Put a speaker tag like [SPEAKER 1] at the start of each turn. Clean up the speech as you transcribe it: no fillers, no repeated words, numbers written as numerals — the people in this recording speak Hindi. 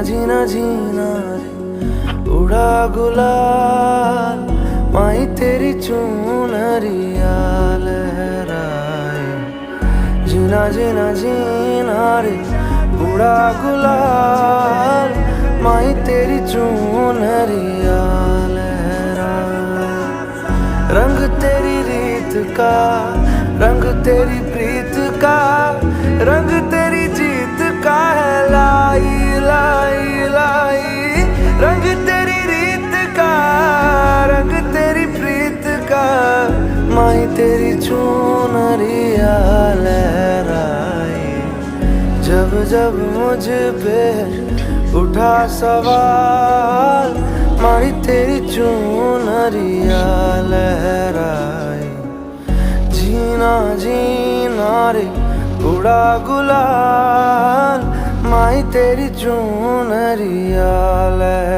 [SPEAKER 1] जीना जीना रे उड़ा गुलाल, माही तेरी चुनरिया लहराए। जीना जीना जीना रे उड़ा गुलाल, माही तेरी चुनरिया लहराए। रंग तेरी रीत का, रंग तेरी प्रीत का, रंग तेरी जीत का है लाई लाई लाई। रंग तेरी रीत का, रंग तेरी प्रीत का, माही तेरी चुनरिया लहराए। जब जब मुझ पे उठा सवाल, माही तेरी चुनरिया लहराए। जीना जीना रे उड़ा गुलाल, माही तेरी चुनरिया लहराए।